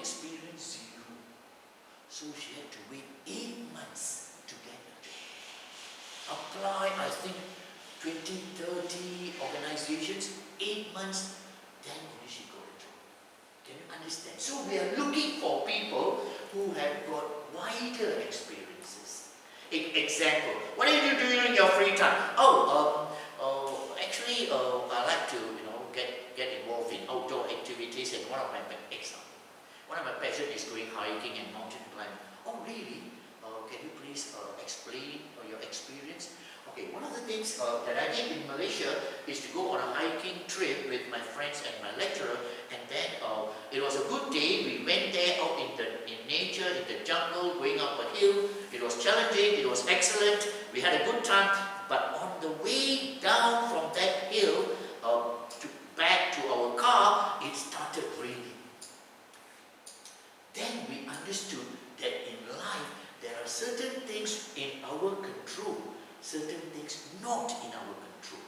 experience, zero. So she had to wait 8 months to get a job. Apply, I think, 20, 30 organizations, 8 months, then only she got a job. Can you understand? So we are looking for people who have got wider experiences. Example, what do you do during your free time? Actually, I like to, get involved in outdoor activities, and one of my passions is going hiking and mountain climbing. Oh, really? Can you please explain your experience? Okay, one of the things that I did in Malaysia is to go on a hiking trip with my friends and my lecturer, and then it was a good day. We went there out in nature, in the jungle, going up a hill. It was challenging, it was excellent, we had a good time, but on the way down from that hill back to our car, it started raining. Then we understood that in life there are certain things in our control, certain things not in our control.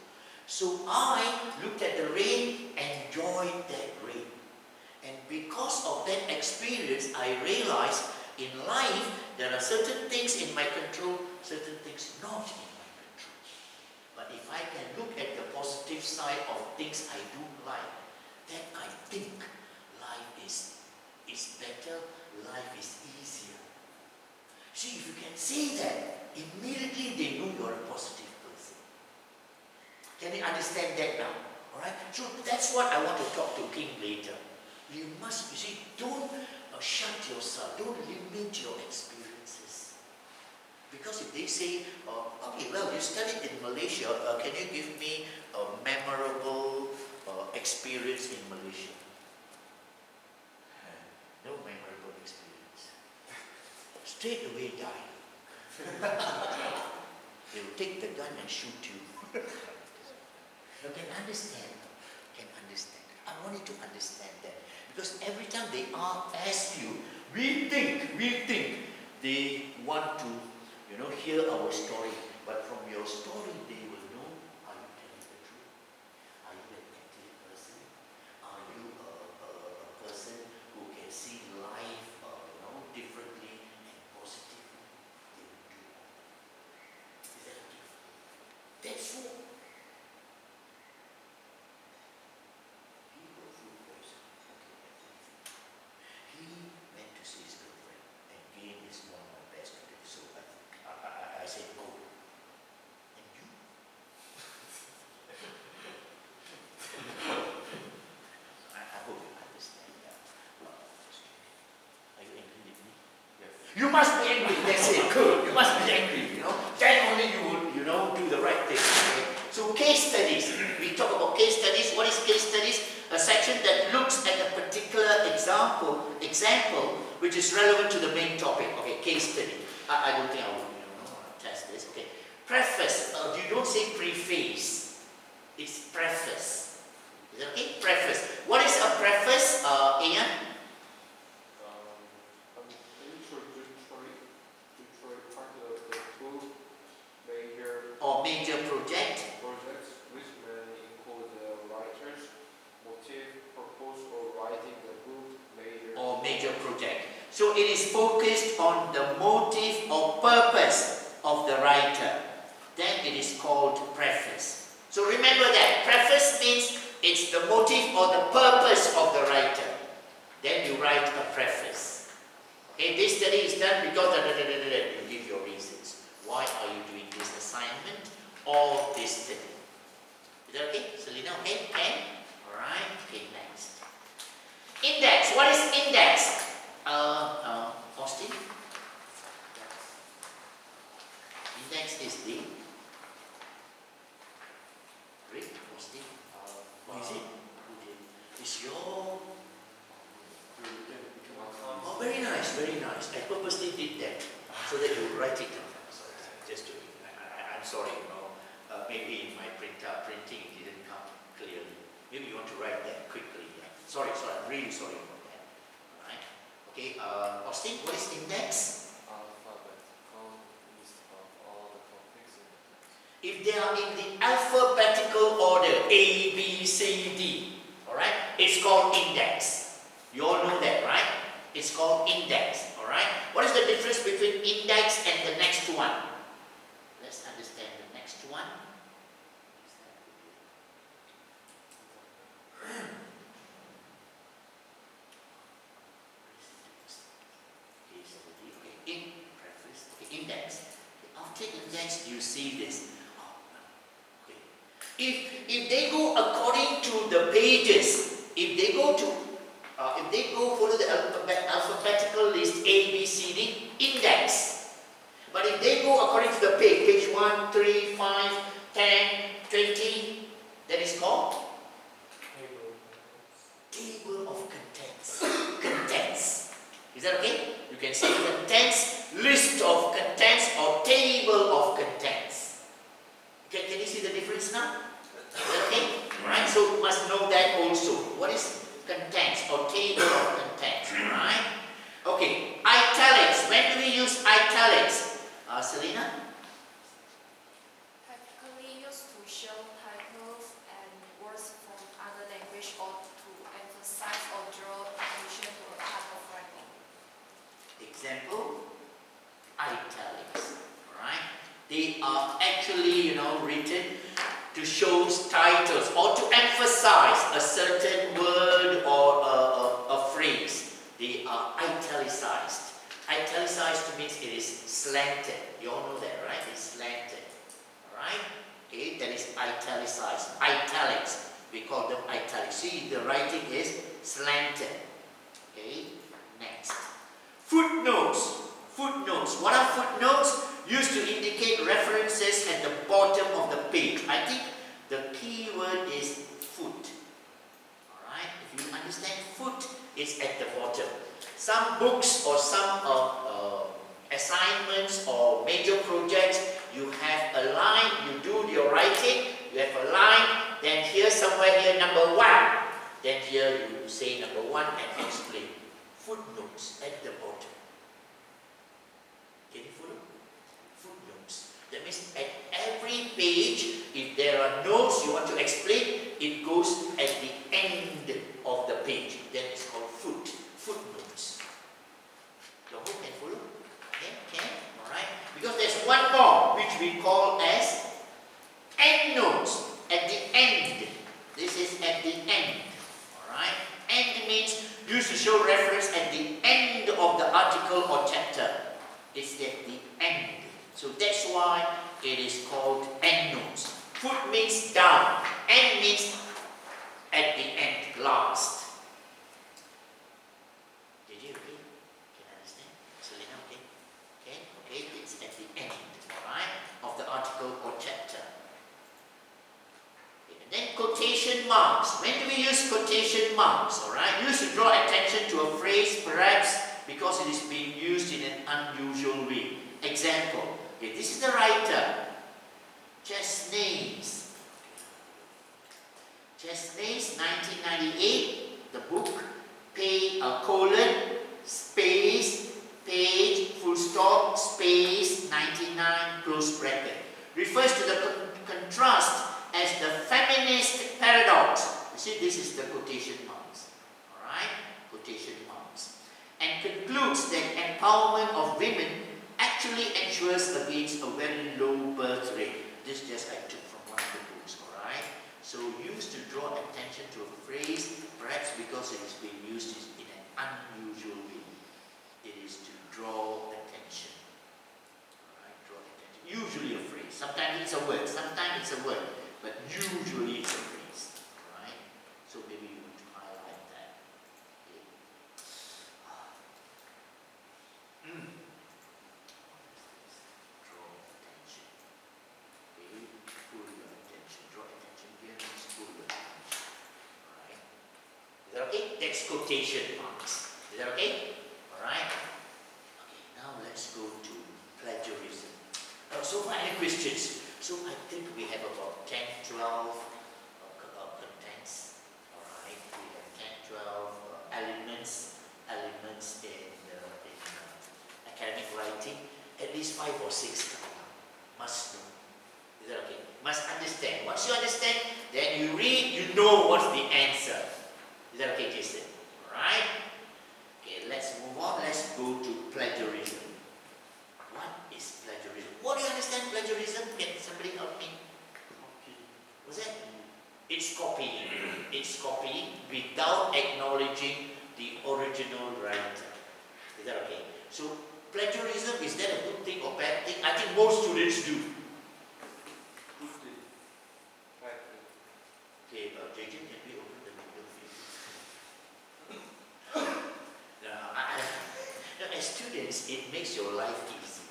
So I looked at the rain, enjoyed that rain. And because of that experience, I realized in life there are certain things in my control, certain things not in my control. But if I can look at the positive side of things I do like, then I think life is better, life is easier. See, if you can say that, immediately they know you're a positive person. Can you understand that now? Alright? So that's what I want to talk to King later. You see, don't shut yourself, don't limit your experiences. Because if they say, okay, well, you studied in Malaysia, can you give me a memorable experience in Malaysia? No memorable experience. Straight away die. They will take the gun and shoot you. You can understand. I want you to understand that. Because every time they ask you, we think they want to, hear our story. But from your story, they will know, are you telling the truth? Are you an active person? Are you a person who can see life, differently and positively? They will do that. Is that a gift? That's all. I said, go. And you? I hope you understand that. Are you angry with me? Yes. You must be angry. That's it. Good. You must be angry. Then only you will, do the right thing. Okay? So case studies. We talk about case studies. What is case studies? A section that looks at a particular example, which is relevant to the main topic. Okay, case study. I don't think I will. Test this. Okay. Preface. You don't say preface. It's preface. Is that okay? Preface. What is a preface, Ian? An introductory part of the book, major projects, which may include the writer's motive, purpose, or writing the book, major project. So it is focused on the motive or purpose of the writer. Then it is called preface. So remember that preface means it's the motive or the purpose of the writer. Then you write a preface. Okay, this study is done because you give your reasons. Why are you doing this assignment or this study? Is that okay? Selena, okay? Alright, okay, next. Index. What is index? Austin? Index is the great Austin. What is it? It's your very nice, very nice. I purposely did that so that you write it down. Just to I'm sorry, maybe in my printing it didn't come clearly. Maybe you want to write that quickly. Yeah. Sorry, I'm really sorry about that. Alright. Okay, Austin, what is index? Alphabetical list of all the topics in the text. If they are in the alphabetical order, A, B, C, D, alright, it's called index. You all know that, right? It's called index. Alright? What is the difference between index and the next one? Let's understand the next one. Index. After index, you see this. Okay. If they go according to the pages, if they go follow the alphabetical list A, B, C, D, index. But if they go according to the page 1, 3, 5, 10, 20, that is called table of contents. Contents. Is that okay? You can say contents, list of contents, or table of contents. Okay, can you see the difference now? Is that okay? Right? So you must know that also. What is contents or table of contents? Right? Okay, italics. When do we use italics? Selena? Typically used to show titles and words from other language or to emphasize or draw attention to a part of writing. Example, italics. Right? They are actually, written to show titles or to emphasize a certain word or a phrase. They are italicized. Italicized means it is slanted. You all know that, right? It's slanted. Alright? Okay, that is italicized. Italics. We call them italics. See, the writing is slanted. Okay? Next. Footnotes. Footnotes. What are footnotes? Used to indicate references at the bottom of the page. I think the key word is foot. Alright? If you understand foot, it's at the bottom. Some books or some assignments or major projects, you have a line, you do your writing, you have a line, then here somewhere here number 1. Then here you say number 1 and explain. Footnotes at the bottom. Can you follow? Footnotes. That means at every page, if there are notes you want to explain, it goes at the end of the page. That is called footnotes. The whole can follow? Can? Alright? Because there's one more which we call as endnotes. At the end. This is at the end. Alright? End means used to show reference at the end of the article or chapter. It's at the end. So that's why it is called endnotes. Foot means down. End means at the end, last. Did you okay? Can I understand? Selena, okay? Okay, it's at the end, right, of the article or chapter. Okay. And then quotation marks. When do we use quotation marks? Alright, used to draw attention to a phrase, perhaps because it is being used in an unusual way. Example, okay, this is the writer, Chesnays. Chesnays, 1998, the book, colon, space, page, full stop, space, 99, close bracket. Refers to the contrast as the feminist paradox. You see, this is the quotation marks. Alright? Quotation marks. And concludes that empowerment of women actually ensures against a very low birth rate. This just I took from one of the books. Alright? So used to draw attention to a phrase, perhaps because it is being used in an unusual way. It is to draw attention. Alright, draw attention. Usually a phrase. Sometimes it's a word, but usually it's a phrase. Alright? So maybe you want to highlight that. Okay. Draw attention. Okay, pull your attention. Draw attention here means pull your attention. Alright? Is that okay? That's quotation marks. Is that okay? Alright? Okay, now let's go to plagiarism. So far, any questions? So I think we have about 10, 12 contents. Alright, we have 10, 12 elements in academic writing. At least 5 or 6 must know. Is that okay? Must understand. Once you understand, then you read, you know what's the answer. Is that okay, Jason? Alright? Okay, let's move copying without acknowledging the original writer. Is that okay? So plagiarism, is that a good thing or bad thing? I think most students do. Good thing. Bad thing. Okay, JJ, can we open the window for you? Now, as students, it makes your life easy.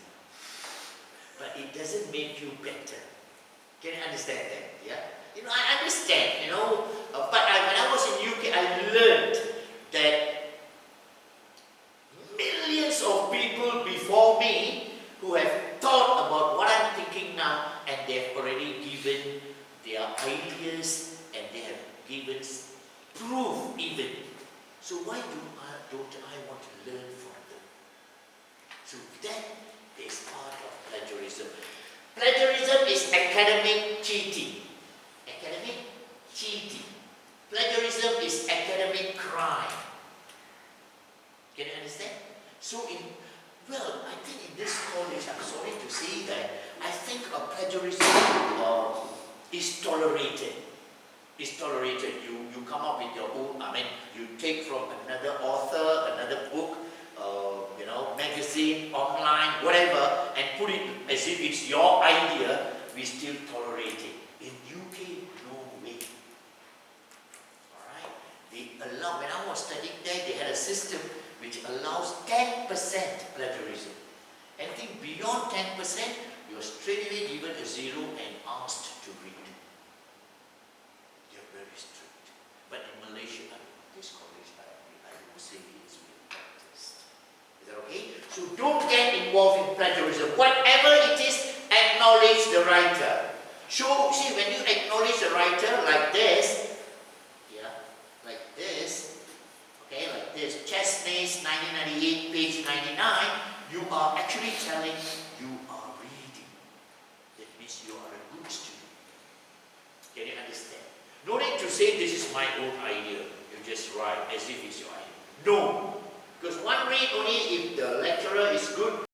But it doesn't make you better. Can you understand that? Yeah? You know, I understand, you know, but when I was in UK, I learned that millions of people before me who have thought about what I'm thinking now, and they have already given their ideas and they have given proof even. So why don't I want to learn from them? So that is part of plagiarism. Plagiarism is academic cheating. Academic cheating. Plagiarism is academic crime. Can you understand? So I think in this college, I'm sorry to say that, I think plagiarism is tolerated. Is tolerated. You come up with your own, you take from another author, another book, magazine, online, whatever, and put it as if it's your idea, we still tolerate it. In UK, no way. Alright? When I was studying there, they had a system which allows 10% plagiarism. Anything beyond 10%, you're straight away given a 0 and asked to read. They're very strict. But in Malaysia, this college, I would say it's being practiced. Is that okay? So don't get involved in plagiarism. Whatever it is, acknowledge the writer. See, when you acknowledge the writer like this, like this, Chesney's 1998, page 99, you are actually telling you are reading. That means you are a good student. Can you understand? No need to say this is my own idea. You just write as if it's your idea. No. Because one read only if the lecturer is good.